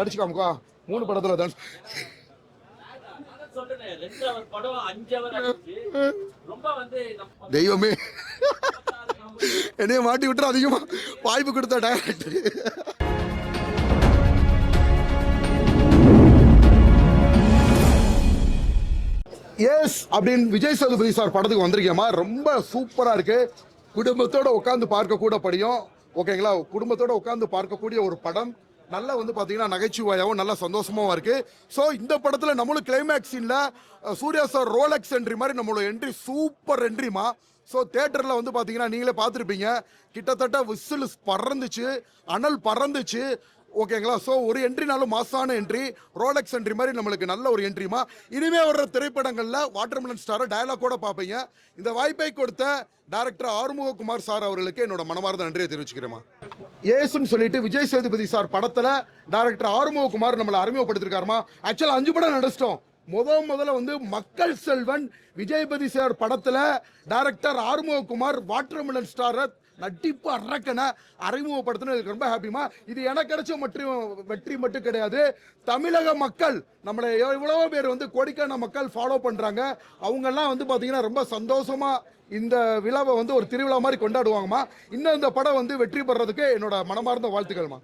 அடிச்சுக்காமுக்கா 3 படத்துல தான் தெய்வமே என்னைய மாட்டி விட்டு அதிகமா வாய்ப்பு கொடுத்த டைரக்டர். எஸ் அப்படின்னு விஜய் சேதுபதி சார் படத்துக்கு வந்திருக்கேமா. ரொம்ப சூப்பரா இருக்கு. குடும்பத்தோட உட்காந்து பார்க்க கூட படியும். ஓகேங்களா, குடும்பத்தோட உட்காந்து பார்க்கக்கூடிய ஒரு படம். நல்லா வந்து பார்த்தீங்கன்னா நகைச்சுவையாகவும் நல்லா சந்தோஷமாகவும் இருக்கு. ஸோ இந்த படத்தில் நம்மளும் கிளைமேக்ஸ் சீனில் சூர்யா சார் ரோலக்ஸ் என்ட்ரி மாதிரி நம்மளோட என்ட்ரி சூப்பர் என்ட்ரிமா. ஸோ தேட்டரில் வந்து பார்த்தீங்கன்னா நீங்களே பார்த்துருப்பீங்க, கிட்டத்தட்ட விசில் பறந்துச்சு, அனல் பறந்துச்சு. ஓகேங்களா, ஸோ ஒரு என்ட்ரினாலும் மாசான என்ட்ரி, ரோலக்ஸ் என்ட்ரி மாதிரி நம்மளுக்கு நல்ல ஒரு என்ட்ரிமா. இனிமே வர்ற திரைப்படங்களில் வாட்டர்மெலன் ஸ்டாரை டயலாக்கோட பார்ப்பீங்க. இந்த வாய்ப்பை கொடுத்த டைரக்டர் ஆறுமுககுமார் சார் அவர்களுக்கு என்னோட மனமார்ந்த நன்றியை தெரிவிச்சுக்கிறேமா. ஏசுன்னு சொல்லிட்டு விஜய் சேதுபதி சார் படத்தில் டைரக்டர் ஆறுமுககுமார் நம்மளை அறிமுகப்படுத்திருக்காருமா. ஆக்சுவலாக 5 படம் நடிச்சிட்டோம். முதல்ல வந்து மக்கள் செல்வன் விஜய்பதி சார் படத்தில் டைரக்டர் ஆறுமுககுமார் வாட்டர்மெலன் ஸ்டாரை நட்டிப்பு அரக்கனை அறிமுகப்படுத்தினது ரொம்ப ஹாப்பிமா. இது எனக்கு கிடைச்ச வெற்றி மட்டும் கிடையாது, தமிழக மக்கள் நம்மளை எவ்வளவோ பேர் வந்து கோடிக்கான மக்கள் ஃபாலோ பண்றாங்க. அவங்கெல்லாம் வந்து பாத்தீங்கன்னா ரொம்ப சந்தோஷமா இந்த விழாவை வந்து ஒரு திருவிழா மாதிரி கொண்டாடுவாங்கம்மா. இன்னும் இந்த படம் வந்து வெற்றி பெறதுக்கு என்னோட மனமார்ந்த வாழ்த்துக்கள்மா.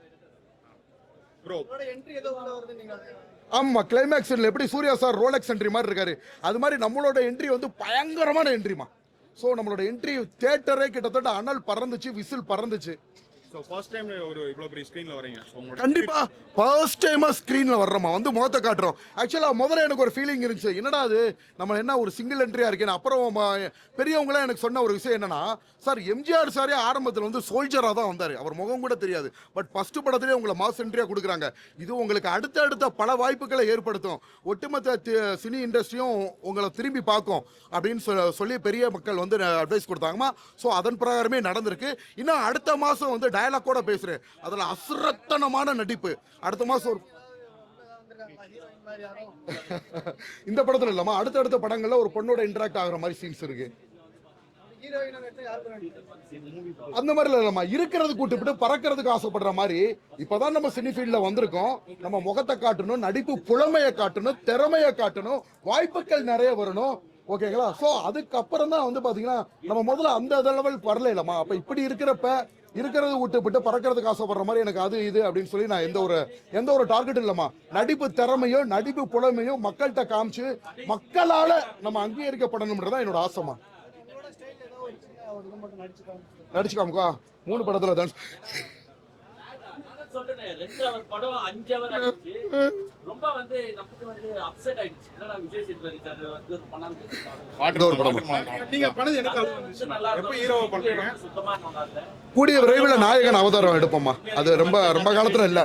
ஆமா, கிளைமேக்ஸ் எப்படி சூர்யா சார் ரோலக்ஸ் என்ட்ரி மாதிரி இருக்காரு, அது மாதிரி நம்மளோட என்ட்ரி வந்து பயங்கரமான என்ட்ரிமா. ஸோ நம்மளோட என்ட்ரி தியேட்டரே கிட்டத்தட்ட அனல் பறந்துச்சு, விசில் பறந்துச்சு. கண்டிப்பா ஃபர்ஸ்ட் டைமா ஸ்கிரீன்ல வர்றோமா, வந்து முகத்தை காட்டுறோம். ஆக்சுவலா முதல்ல எனக்கு ஒரு ஃபீலிங் இருந்துச்சு, என்னடா அது நம்ம என்ன ஒரு சிங்கிள் என்ட்ரியா இருக்கேன். அப்புறம் பெரியவங்களாம் எனக்கு சொன்ன ஒரு விஷயம் என்னன்னா, சார் எம்ஜிஆர் சாரே ஆரம்பத்தில் வந்து சோல்ஜரா தான் வந்தாரு, அவர் முகம் கூட தெரியாது. பட் ஃபர்ஸ்ட் படத்திலே உங்களை மாஸ் என்ட்ரியா கொடுக்குறாங்க. இது உங்களுக்கு அடுத்த பல வாய்ப்புகளை ஏற்படுத்தும், ஒட்டுமொத்த சினி இண்டஸ்ட்ரியும் உங்களை திரும்பி பார்க்கும் அப்படின்னு சொல்லி பெரிய மக்கள் வந்து அட்வைஸ் கொடுத்தாங்கம்மா. ஸோ அதன் பிரகாரமே நடந்திருக்கு. இன்னும் அடுத்த மாசம் வந்து டயலாக்கோட பேசுறேன், அதுல அசுரத்தனமான நடிப்பு. அடுத்த மாசம் ஒரு இந்த படத்துல இல்லாம அடுத்த படங்கள்ல ஒரு பொண்ணோட இன்டராக்ட் ஆகுற மாதிரி சீன்ஸ் இருக்கு. அந்த மாதிரி இல்லம்மா, இருக்கிறது கூட்டுப்பிட்டு பறக்கிறதுக்கு ஆசைப்படுற மாதிரி. இப்பதான் நம்ம சினி ஃபீல்ட்ல வந்திருக்கோம், நம்ம முகத்தை காட்டணும், நடிப்பு புலமையை காட்டணும், திறமையை காட்டணும், வாய்ப்புகள் நிறைய வரணும். ஓகேங்களா, சோ அதுக்கப்புறம் தான் வந்து பாத்தீங்கன்னா நம்ம முதல்ல அந்த லெவல் வரல இல்லம்மா. அப்ப இப்படி இருக்கிறது விட்டுப்பட்டு பறக்கிறதுக்கு ஆசைப்படுற மாதிரி எனக்கு அது இது அப்படின்னு சொல்லி நான் எந்த ஒரு டார்கெட் இல்லம்மா. நடிப்பு திறமையும் நடிப்பு புலமையும் மக்கள்கிட்ட காமிச்சு மக்களால நம்ம அங்கீகரிக்கப்படணும்ன்றதான் என்னோட ஆசைமா. நடிச்சுக்காமுக்கா 3 படத்துல தான் கூடிய விரைவில் நாயகன் அவதாரம் எடுப்போம்மா. அது ரொம்ப காலத்துல இல்ல,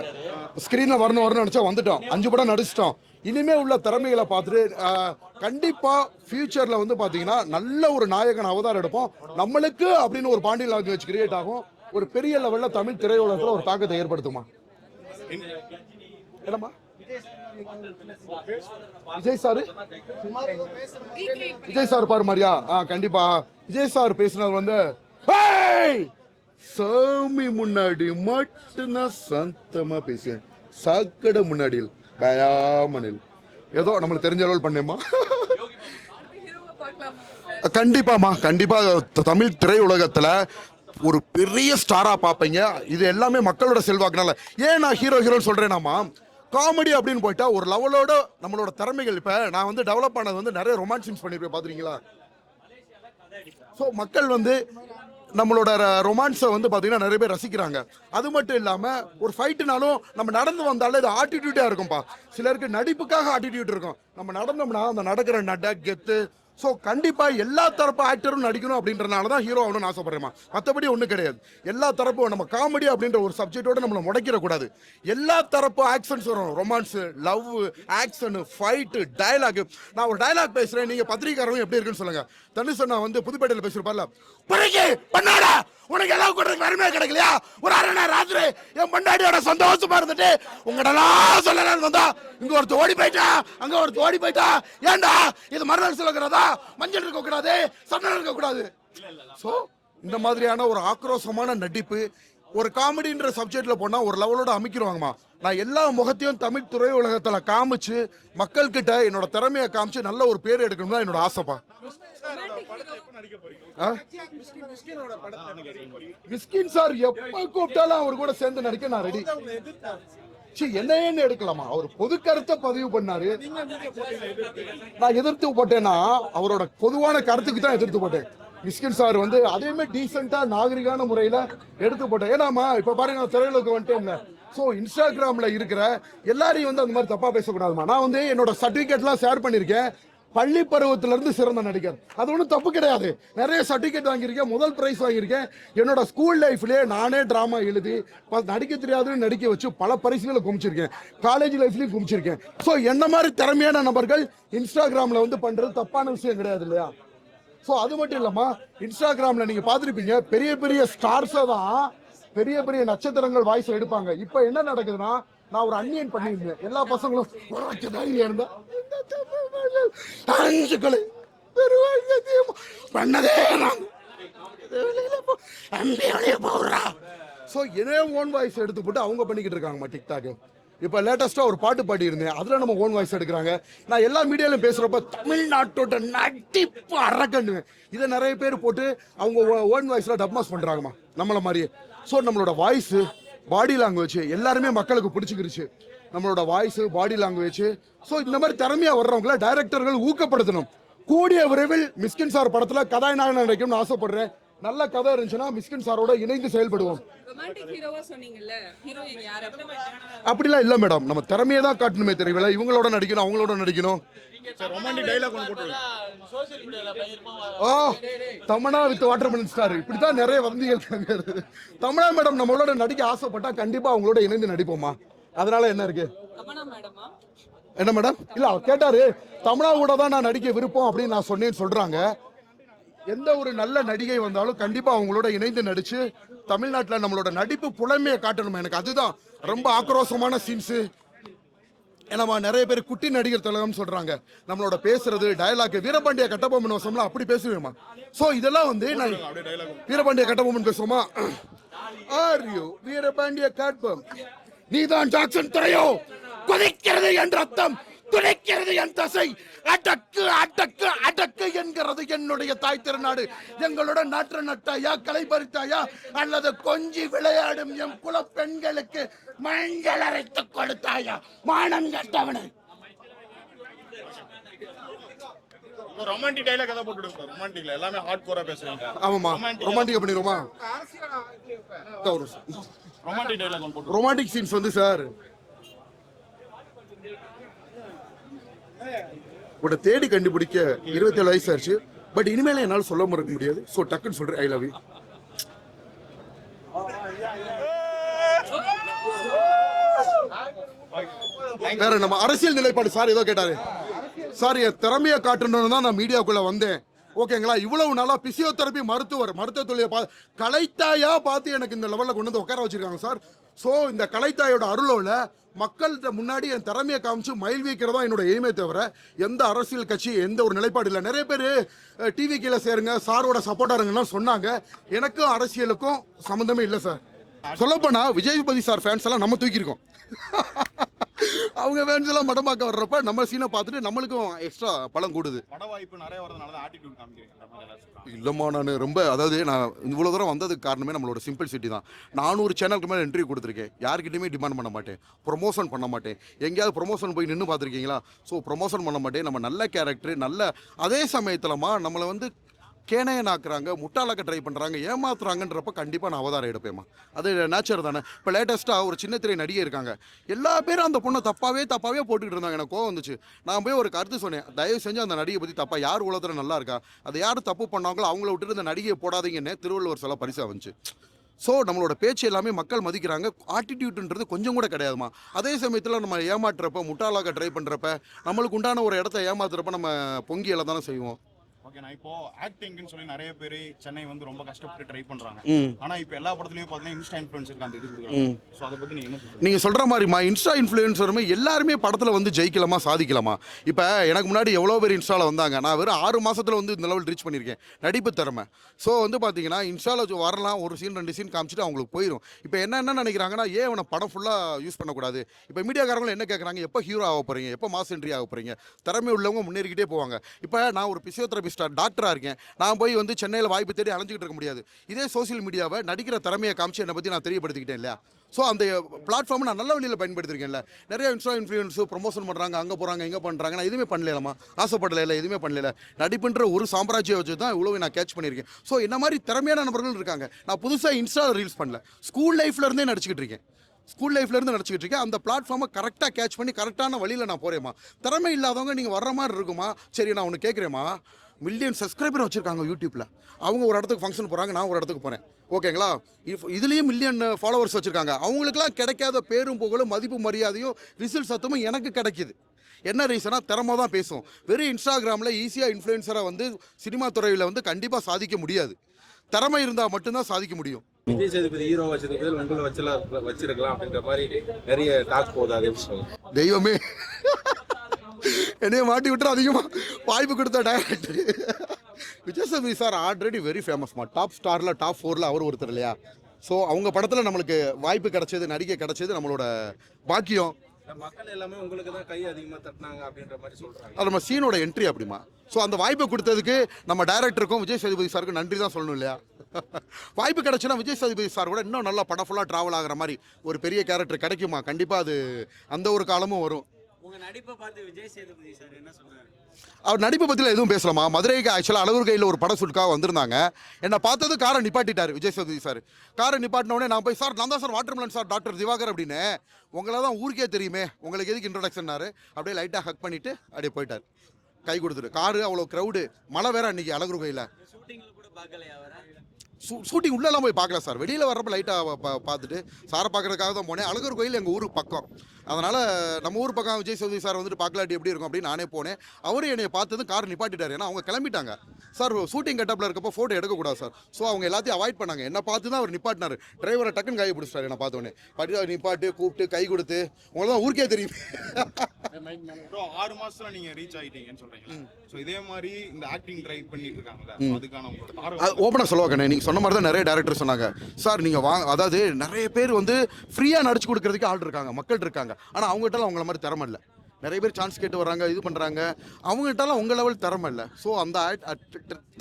ஸ்கிரீன்ல வரணும் நினைச்சா வந்துட்டோம். 5 படம் நடிச்சிட்டோம். இனிமே உள்ள திறமைகளை பார்த்துட்டு கண்டிப்பா ஃபியூச்சர்ல வந்து பாத்தீங்கன்னா நல்ல ஒரு நாயகன் அவதாரம் எடுப்போம். நம்மளுக்கு அப்படின்னு ஒரு பாண்டியன் லாங்குவேஜ் கிரியேட் ஆகும், ஒரு பெரிய லெவல்ல தமிழ் திரையுலகத்துல ஒரு தாக்கத்தை ஏற்படுத்துமா. என்னம்மா விஜய் சார் பாரு மாதிரியா? கண்டிப்பா விஜய் சார் பேசினது வந்து சாமி முன்னாடி மட்டும்தான் சந்தமா பேசுவேன், சாக்கடை முன்னாடி பயாமனில் ஏதோ நம்மளுக்கு தெரிஞ்ச அளவு பண்ணேம்மா. கண்டிப்பாமா, கண்டிப்பா தமிழ் திரையுலகத்துல ஒரு பெரிய ஸ்டாரா பார்ப்பீங்க. இது எல்லாமே மக்களோட செல்வாக்குனால. ஏன் நான் ஹீரோன்னு சொல்றேனாமா, காமெடி அப்படின்னு போயிட்டா ஒரு லெவலோட நம்மளோட திறமைகள். இப்ப நான் வந்து டெவலப் ஆனது வந்து நிறைய ரொமான்ஸ் சீன்ஸ் பண்ணிருப்பேன், பாத்துறீங்களா? ஸோ மக்கள் வந்து நம்மளோட ரொமான்ஸை வந்து பார்த்தீங்கன்னா நிறைய பேர் ரசிக்கிறாங்க. அது மட்டும் இல்லாமல் ஒரு ஃபைட்டுனாலும் நம்ம நடந்து வந்தாலே இது ஆட்டிடியூட்டாக இருக்கும்பா. சிலருக்கு நடிப்புக்காக ஆட்டிடியூட் இருக்கும், நம்ம நடந்தோம்னா அந்த நடக்கிற நட கெத்து. ஸோ கண்டிப்பாக எல்லா தரப்பு ஆக்டரும் நடிக்கணும் அப்படின்றனால தான் ஹீரோ ஆகணும்னு ஆசைப்படுறேமா. மற்றபடி ஒன்றும் கிடையாது. எல்லா தரப்பும் நம்ம காமெடி அப்படின்ற ஒரு சப்ஜெக்டோட நம்மளை முடைக்கிறக்கூடாது. எல்லா தரப்பு ஆக்ஷன்ஸ் வரும், romance, love, action, fight, dialogue. நான் ஒரு டயலாக் பேசுகிறேன், நீங்கள் பத்திரிக்காரங்க எப்படி இருக்குன்னு சொல்லுங்கள். தனுஷ் நான் வந்து புதுப்பேட்டையில் பேசியிருப்பார்ல, பண்ணாடா உனக்கு எல்லாம் கொடுறதுக்கு வறுமையா கிடைக்கலையா, ஒரு அரை நேரம் ராத்திரி என் பொண்டாட்டியோட சந்தோஷமா இருந்துட்டு உங்கடெல்லாம் சொல்லலாம் வந்தா இங்க ஒருத்த ஓடி போயிட்டா, அங்க ஒருத்த ஓடி போயிட்டா. ஏண்டா இது மறுநாள் சொல்லக்கூடாதா, மஞ்சள் இருக்க கூடாது, சந்தனம் இருக்க கூடாது. சோ இந்த மாதிரியான ஒரு ஆக்ரோஷமான நடிப்பு ஒரு காமெடின்ற சப்ஜெக்ட்ல போனா ஒரு லெவலோட அமைக்கிடுவாங்கம்மா. நான் எல்லா முகத்தையும் தமிழ் திரையுலகத்துல காமிச்சு மக்கள்கிட்ட என்னோட திறமையை காமிச்சு நல்ல ஒரு பேர் எடுக்கணும் தான் என்னோட ஆசைப்பா. மிஸ்கின் சார் எப்ப கூப்பிட்டாலும் அவர் கூட சேர்ந்து நடிக்க நான் ரெடி. என்னன்னு எடுக்கலாமா? அவர் பொது கருத்தை பதிவு பண்ணாரு, நான் எதிர்த்து போட்டேன்னா அவரோட பொதுவான கருத்துக்கு தான் எதிர்த்து போட்டேன். மிஸ்கின் சார் வந்து அதேமே டீசெண்டா நாகரிகான முறையில எடுத்து போட்டேன். ஏன்னாமா இப்ப பாருங்க திரையுலகம் வந்துட்டேன். ஸோ இன்ஸ்டாகிராம்ல இருக்கிற எல்லாரையும் வந்து அந்த மாதிரி தப்பா பேசக்கூடாதுமா. நான் வந்து என்னோட சர்டிபிகேட்லாம் ஷேர் பண்ணியிருக்கேன். பள்ளி பருவத்திலிருந்து சிறந்த நடிகர், அது ஒன்றும் தப்பு கிடையாது. நிறைய சர்டிபிகேட் வாங்கியிருக்கேன், முதல் பிரைஸ் வாங்கியிருக்கேன். என்னோட ஸ்கூல் லைஃப்லேயே நானே டிராமா எழுதி நடிக்க தெரியாதுன்னு நடிக்க வச்சு பல பரிசுகளை குமிச்சிருக்கேன். காலேஜ் லைஃப்லையும் குமிச்சிருக்கேன். ஸோ என்ன மாதிரி திறமையான நபர்கள் இன்ஸ்டாகிராமில் வந்து பண்ணுறது தப்பான விஷயம் கிடையாது இல்லையா? ஸோ அது மட்டும் இல்லைம்மா, இன்ஸ்டாகிராமில் நீங்கள் பார்த்துருப்பீங்க, பெரிய பெரிய ஸ்டார்ஸை தான் பெரிய பெரிய நட்சத்திரங்கள் வாய்ஸ் எடுப்பாங்க. இப்போ என்ன நடக்குதுன்னா, நான் ஒரு அன்னியன் பண்ணியிருந்தேன், எல்லா பசங்களும் இருந்தேன் பண்ணதே ஓன் வாய்ஸ் எடுத்து போட்டு அவங்க பண்ணிக்கிட்டு இருக்காங்கம்மா டிக்டாக். இப்போ லேட்டஸ்டா ஒரு பாட்டு பாடி இருந்தேன், அதுல நம்ம ஓன் வாய்ஸ் எடுக்கிறாங்க. நான் எல்லா மீடியாலையும் பேசுறப்ப தமிழ்நாட்டோட நடிப்பு அரக்கண்டுவேன். இதை நிறைய பேர் போட்டு அவங்க ஓன் வாய்ஸ்ல டப்மாஸ் பண்றாங்கம்மா நம்மள மாதிரியே. ஸோ நம்மளோட வாய்ஸ், பாடி லாங்குவேஜ் எல்லாருமே மக்களுக்கு பிடிச்சிக்கிருச்சு. நம்மளோட வாய்ஸ், பாடி லாங்குவேஜ். ஸோ இந்த மாதிரி திறமையா வர்றவங்கள டைரக்டர்கள் ஊக்கப்படுத்தணும். கூடிய விரைவில் மிஸ்கின் சார் படத்துல கதாநாயகன் நடிக்கணும்னு ஆசைப்படுறேன். நல்ல கதை இருந்துச்சுன்னா மிஸ்கின் சாரோட இணைந்து செயல்படுவோம். அப்படிலாம் இல்ல மேடம், நம்ம திறமையை தான் காட்டணுமே தெரியல. இவங்களோட நடிக்கணும், அவங்களோட நடிக்கணும். தமனா வித் வாட்டர்மெலன் ஸ்டார், இப்படித்தான் நிறைய வந்திகள். தமனா மேடம் நம்மளோட நடிக்க ஆசைப்பட்டா கண்டிப்பா அவங்களோட இணைந்து நடிப்போமா. அதனால என்ன இருக்கு? என்ன மேடம்? இல்ல அவர் கேட்டாரு, தமனா கூட தான் நான் நடிக்க விருப்பம் அப்படின்னு நான் சொன்னேன்னு சொல்றாங்க. எந்த ஒரு நல்ல நடிகை வந்தாலும் கண்டிப்பா அவங்களோட இணைந்து நடிச்சு தமிழ்நாட்டில் நம்மளோட நடிப்பு புலமையை காட்டணும். எனக்கு அதுதான் ரொம்ப ஆக்ரோஷமான சீன்ஸ். ஏன்னா நிறைய பேர் குட்டி நடிகர் திலகம் சொல்றாங்க, நம்மளோட பேசுறது டயலாக் வீரபாண்டிய கட்டபொம்மன் வசம்லாம் அப்படி பேசுவேமா. சோ இதெல்லாம் வந்து நான் வீரபாண்டிய கட்டபொம்மன் பேசுவோமா, ஆர் யூ வீரபாண்டிய கட்டபொம்மன், நீதான் ஜாக்சன் துறையோ, கொதிக்கிறது என் ரத்தம், துளைக்கிறது என் தசை, அடக்கு அடக்கு அடக்கு என்கிறது என்னுடைய தாய் திருநாடு. எங்களோட நாற்று நட்டாயா, களை பறித்தாயா, அல்லது கொஞ்சி விளையாடும் எம் குல பெண்களுக்கு மஞ்சள் அரைத்து கொடுத்தாயா, மானம் கட்டவனே. ரொமான்டிக் டயலாக் ஏதாவது போட்டுடுங்க. ரொமான்டிக்ல எல்லாமே ஹார்ட் கோரா பேசுறீங்க. ஆமாமா, ரொமான்டிக் பண்ணிரோமா? ரொமான்டிக் டயலாக் போட்டு, ரொமான்டிக் சீன்ஸ் வந்து சார் உட தேடி கண்டுபிடிக்க 27 வயசு ஆச்சு. பட் இனிமேல என்னால் சொல்ல மறக்க முடியாது. ஸோ டக்குன்னு சொல்றேன், ஐ லவ் யூ. வேற நம்ம அரசியல் நிலைப்பாடு சார் ஏதோ கேட்டாரு. சார் என் திறமையை காட்டணும்னு தான் நான் மீடியாக்குள்ள வந்தேன். ஓகேங்களா? இவ்வளவு நாளா பிசியோதெரபி மருத்துவ தொழிலை கலைத்தாயா பார்த்து எனக்கு இந்த லெவலில் கொண்டு வந்து உட்கார வச்சிருக்காங்க சார். ஸோ இந்த கலைத்தாயோட அருளோட மக்கள்கிட்ட முன்னாடி என் திறமையை காமிச்சு மயில் வைக்கிறதா என்னோட எய்மே தவிர எந்த அரசியல் கட்சி எந்த ஒரு நிலைப்பாடு இல்லை. நிறைய பேர் டிவி கீழே சேருங்க, சாரோட சப்போர்ட்டா இருங்கன்னா சொன்னாங்க. எனக்கும் அரசியலுக்கும் சம்மந்தமே இல்லை சார். சொல்லப்போனா விஜயபதி சார் ஃபேன்ஸ் எல்லாம் நம்ம தூக்கியிருக்கோம். அவங்க ஃபேன்ஸ் எல்லாம் மடமாக்க வர்றப்ப நம்ம சீனை பார்த்துட்டு நம்மளுக்கும் எக்ஸ்ட்ரா பலம் கூடுது. பட வாய்ப்பு நிறைய வரதுனால தான் ஆட்டிட்யூட் காமிக்கிறீங்க. இல்லைம்மா, நான் ரொம்ப அதாவது நான் இவ்வளோ தூரம் வந்ததுக்கு காரணமே நம்மளோட சிம்பிள்சிட்டி தான். 400 சேனலுக்கு மேலே இன்டர்வியூ கொடுத்துருக்கேன். யார்கிட்டையுமே டிமாண்ட் பண்ண மாட்டேன், ப்ரொமோஷன் பண்ண மாட்டேன். எங்கேயாவது ப்ரொமோஷன் போய் நின்று பார்த்துருக்கீங்களா? ஸோ ப்ரொமோஷன் பண்ண மாட்டேன். நம்ம நல்ல கேரக்டர், நல்ல அதே சமயத்தில்மா நம்மளை வந்து கேனையனாக்குறாங்க, முட்டாளாக்க ட்ரை பண்ணுறாங்க, ஏமாத்துறாங்கன்றப்ப கண்டிப்பாக நான் அவதாரம் எடுப்பேம்மா. அது நேச்சர் தானே. இப்போ லேட்டஸ்ட்டாக ஒரு சின்ன திரை நடிகை இருக்காங்க, எல்லா பேரும் அந்த பொண்ணை தப்பாகவே போட்டுக்கிட்டு இருந்தாங்க. எனக்கு கோவம் வந்துச்சு. நான் போய் ஒரு கருத்து சொன்னேன், தயவு செஞ்சு அந்த நடிகை பற்றி தப்பாக யார் உலகத்தில் நல்லா இருக்கா, அதை யார் தப்பு பண்ணாங்களோ அவங்கள விட்டுட்டு இந்த நடிகையை போடாதீங்கன்னு திருவள்ளுவர் சில பரிசாக வந்துச்சு. ஸோ நம்மளோட பேச்சு எல்லாமே மக்கள் மதிக்கிறாங்க. ஆட்டிடியூட்ன்றது கொஞ்சம் கூட கிடையாதுமா. அதே சமயத்தில் நம்ம ஏமாற்றுறப்ப, முட்டாளாக ட்ரை பண்ணுறப்ப, நம்மளுக்கு உண்டான ஒரு இடத்த ஏமாத்துறப்ப நம்ம பொங்கியெல்லாம் தானே செய்வோம். ஓகே, நான் இப்போ ஆக்டிங்னு சொல்லி நிறைய பேர் சென்னை வந்து ரொம்ப கஷ்டப்பட்டு ட்ரை பண்றாங்க. ம். ஆனா இப்போ எல்லா படத்துலயும் பாத்தீங்கன்னா இன்ஸ்டா இன்ஃப்ளூயன்சருக்கு அந்த இது கொடுக்குறாங்க. சோ அதை பத்தி நீங்க என்ன சொல்றீங்க? நீங்கள் சொல்கிற மாதிரிமா இன்ஸ்டா இன்ஃப்ளூயன்சருமே எல்லாருமே படத்தில் வந்து ஜெயிக்கலாமா சாதிக்கலாமா? இப்போ எனக்கு முன்னாடி எவ்வளோ பேர் இன்ஸ்டாவில் வந்தாங்க. நான் வெறும் 6 மாசத்துல வந்து இந்த லெவல் ரீச் பண்ணியிருக்கேன் நடிப்பு திறமை. ஸோ வந்து பார்த்தீங்கன்னா இன்ஸ்டாவில் வரலாம், ஒரு சீன் 2 சீன் காமிச்சிட்டு அவங்களுக்கு போயிடும். இப்போ என்ன நினைக்கிறாங்கன்னா, ஏன் அவனை படம் ஃபுல்லாக யூஸ் பண்ணக்கூடாது? இப்போ மீடியாக்காரங்களும் என்ன கேட்குறாங்க, எப்போ ஹீரோ ஆக போகிறீங்க, எப்போ மாஸ் என்ட்ரி ஆக போகிறீங்க? திறமை உள்ளவங்க முன்னேறிக்கிட்டே போவாங்க. இப்போ நான் ஒரு பிசியோதெரபிஸ்டாக டாக்டராக இருக்கேன். நான் போய் வந்து சென்னையில் வாய்ப்பு தேடி அலைஞ்சிக்கிட்டு இருக்க முடியாது. இதே சோசியல் மீடியாவை நடிக்கிற திறமையை காமிச்சு என்னை பற்றி நான் தெரியப்படுத்திக்கிட்டேன் இல்லையா? ஸோ அந்த பிளாட்ஃபார்மை நான் நல்ல வழியில் பயன்படுத்திருக்கேன்ல. நிறைய இன்ஸ்டா இன்ஃப்ளூயன்ஸு ப்ரொமோஷன் பண்ணுறாங்க, அங்கே போகிறாங்க, இங்கே பண்ணுறாங்க. நான் எதுவுமே பண்ணலாமா? ஆசைப்படல, இல்லை எதுவுமே பண்ணல. நடிப்புன்ற ஒரு சாம்ராஜ்யம் வச்சு தான் இவ்வளோ நான் கேட்ச் பண்ணியிருக்கேன். ஸோ என்ன மாதிரி திறமையான நபர்கள் இருக்காங்க. நான் புதுசாக இன்ஸ்டாவில் ரீல்ஸ் பண்ணல, ஸ்கூல் லைஃப்லேருந்தே நடிச்சுக்கிட்டு இருக்கேன். ஸ்கூல் லைஃப்லேருந்து நடிச்சுக்கிட்டு இருக்கேன். அந்த பிளாட்ஃபார்மை கரெக்டாக கேட்ச் பண்ணி கரெக்டான வழியில் நான் போகிறேம்மா. திறமை இல்லாதவங்க நீங்கள் வர்ற மாதிரி இருக்குமா? சரி, நான் ஒன்று கேட்குறேம்மா. மில்லியன் சப்ஸ்கிரைபர் வச்சுருக்காங்க யூடியூப்பில். அவங்க ஒரு இடத்துக்கு ஃபங்க்ஷன் போகிறாங்க, நான் ஒரு இடத்துக்கு போகிறேன். ஓகேங்களா? இதுலேயும் மில்லியன் ஃபாலோவர்ஸ் வச்சுருக்காங்க. அவங்களுக்குலாம் கிடைக்காத பேரும் புகழும் மதிப்பு மரியாதையும் விசில் சத்தமும் எனக்கு கிடைக்கிது. என்ன ரீசனாக? திறமை தான் பேசும். வெறும் இன்ஸ்டாகிராமில் ஈஸியாக இன்ஃப்ளூயன்சராக வந்து சினிமா துறையில் வந்து கண்டிப்பாக சாதிக்க முடியாது. திறமை இருந்தால் மட்டும்தான் சாதிக்க முடியும். விஜய் சேதுபதி ஹீரோ வச்சிருக்கிறது உங்களை வச்சிருக்கலாம் அப்படின்ற மாதிரி நிறைய டாக் போகுது. அது எப்படி சொல்லுங்க? தெய்வமே என்னைய மாட்டி விட்டு அதிகமாக வாய்ப்பு கொடுத்த director Vijay Sethupathi sir already very ஃபேமஸ்மா. டாப் ஸ்டாரில் டாப் 4ல் அவர் ஒருத்தர் இல்லையா? ஸோ அவங்க படத்தில் நம்மளுக்கு வாய்ப்பு கிடைச்சது, நடிக்க கிடைச்சது நம்மளோட பாக்கியம். மக்கள் எல்லாமே உங்களுக்கு தான் கை அதிகமாக தட்டினாங்க அப்படின்ற மாதிரி சொல்றாங்க. அது நம்ம சீனோட என்ட்ரி அப்படிமா. ஸோ அந்த வாய்ப்பை கொடுத்ததுக்கு நம்ம டைரக்டருக்கும் விஜய் சேதுபதி சாருக்கும் நன்றி தான் சொல்லணும் இல்லையா? வாய்ப்பு கிடைச்சுன்னா விஜய் சேதுபதி சார் கூட இன்னும் நல்லா படம் ஃபுல்லாக ட்ராவல் ஆகிற மாதிரி ஒரு பெரிய கேரக்டர் கிடைக்குமா? கண்டிப்பாக அது அந்த ஒரு காலமும் வரும். உங்க நடிப்பை பார்த்து விஜய் சேதுபதி சார் என்ன சொல்றாரு? அவர் நடிப்பை பற்றியில் எதுவும் பேசலாமா? மதுரைக்கு ஆக்சுவலாக அழகூர் கையில் ஒரு படம் ஷூட்டுக்காக வந்திருந்தாங்க. என்னை பார்த்தது காரை நிப்பாட்டிட்டார் விஜய் சேதுபதி சார். காரை நிப்பாட்டினோடனே நான் போய், சார் நான் தான் sir watermelon sir doctor Divakar அப்படின்னு. உங்களை தான் ஊருக்கே தெரியுமே, உங்களுக்கு எதுக்கு இன்ட்ரடக்ஷன்னாரு. அப்படியே லைட்டாக ஹக் பண்ணிவிட்டு அப்படியே போயிட்டார், கை கொடுத்துட்டு. காரு அவ்வளோ க்ரௌடு, மழை வேற அன்றைக்கி அழகூர் கையில். ஷூட்டிங்ல கூட பார்க்கலையா அவரை? ஷூட்டிங் உள்ளெல்லாம் போய் பார்க்கல சார். வெளியில் வர்றப்ப லைட்டாக பார்த்துட்டு சாரை பார்க்குறதுக்காக தான் போனேன். அழகர் கோயில் எங்கள் ஊருக்கு பக்கம். அதனால் நம்ம ஊர் பக்கம் விஜய் சேதுபதி சார் வந்துட்டு பார்க்கலாட்டி எப்படி இருக்கும் அப்படின்னு நானே போனேன். அவரும் என்னை பார்த்ததும் கார் நிப்பாட்டிட்டார். ஏன்னா அவங்க கிளம்பிட்டாங்க சார். ஷூட்டிங் கட்டப்பில் இருக்கப்போ ஃபோட்டோ எடுக்கக்கூடாது சார். ஸோ அவங்க எல்லாத்தையும் அவாய்ட் பண்ணாங்க. என்னை பார்த்து தான் அவர் நிப்பாட்டினார். டிரைவரை டக்குன்னு கை பிடிச்சிட்டார். என்னை பார்த்தோன்னே பட்டி நிப்பாட்டு கூப்பிட்டு கை கொடுத்து, உங்களை தான் ஊருக்கே தெரியும். ப்ரோ 6 மாசத்துல நீங்க ரீச் ஆயிட்டீங்கன்னு சொல்றீங்க. சோ இதே மாதிரி இந்த ஆக்டிங் ட்ரை பண்ணிட்டு இருக்காங்கல்ல, அதுக்கான உங்களோட ஓப்பனாக சொல்லுவாங்க. நீங்கள் சொன்ன மாதிரி தான் நிறைய டேரக்டர் சொன்னாங்க. சார் நீங்கள் அதாவது நிறைய பேர் வந்து ஃப்ரீயாக நடிச்சு கொடுக்கறதுக்கு ஆள் இருக்காங்க, மக்கள் இருக்காங்க. ஆனால் அவங்ககிட்டலாம் அவங்கள மாதிரி திறமை இல்லை. நிறைய பேர் சான்ஸ் கேட்டு வர்றாங்க, இது பண்ணுறாங்க. அவங்ககிட்டலாம் உங்கள் லெவல் திறமை இல்லை. ஸோ அந்த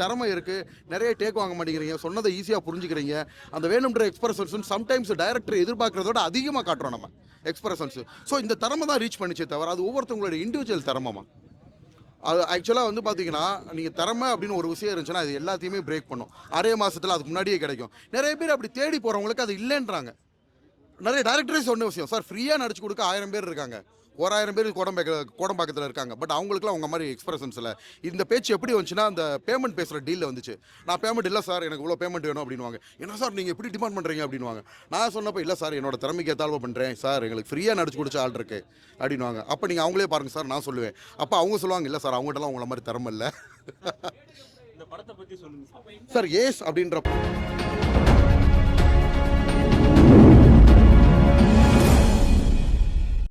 திறமை இருக்குது. நிறைய டேக் வாங்க மாட்டேங்கிறீங்க, சொன்னதை ஈஸியாக புரிஞ்சுக்கிறீங்க. அந்த வேணுன்ற எக்ஸ்பிரஷன்ஸ் சம்டைம்ஸ் டைரக்டர் எதிர்பார்க்குறதோட அதிகமாக காட்டுறோம் நம்ம எக்ஸ்பிரஷன்ஸ். ஸோ இந்த திறமை தான் ரீச் பண்ணிச்சே தவிர அது ஒவ்வொருத்தவங்களோட இண்டிவிஜுவல் திறமைமா. அது ஆக்சுவலாக வந்து பார்த்தீங்கன்னா, நீங்கள் திறமை அப்படின்னு ஒரு விஷயம் இருந்துச்சுன்னா அது எல்லாத்தையுமே பிரேக் பண்ணும். 6 மாதத்தில் அதுக்கு முன்னாடியே கிடைக்கும். நிறைய பேர் அப்படி தேடி போகிறவங்களுக்கு அது இல்லைன்றாங்க. நிறைய டேரக்டரே சொன்ன விஷயம், சார் ஃப்ரீயாக நடிச்சு கொடுக்க 1000 பேர் இருக்காங்க, 1000 பேர் கோடம்பாக்கத்தில் இருக்காங்க. பட் அவங்களுக்குலாம் அவங்க மாதிரி எக்ஸ்பிரஷன்ஸ் இல்லை. இந்த பேச்சு எப்படி வந்துச்சுன்னா, அந்த பேமெண்ட் பேசுகிற டீலில் வந்துச்சு. நான் பேமெண்ட் இல்லை சார், எனக்கு இவ்வளோ பேமெண்ட் வேணும் அப்படின்வாங்க. என்ன சார் நீங்கள் எப்படி டிமாண்ட் பண்ணுறீங்க அப்படின்வாங்க. நான் சொன்னப்போ, இல்லை சார் என்னோட திறமைக்கு ஏத்தாழ்வு பண்ணுறேன் சார், எங்களுக்கு ஃப்ரீயாக நடிச்சு கொடுச்ச ஆள் இருக்கு அப்படின்வாங்க. அப்போ நீங்கள் அவங்களே பாருங்கள் சார் நான் சொல்லுவேன். அப்போ அவங்க சொல்லுவாங்க, இல்லை சார் அவங்ககிட்டலாம் உங்களை மாதிரி திறமை இல்லை. இந்த படத்தை பத்தி சொல்லுங்க சார் ஏஸ் அப்படின்ற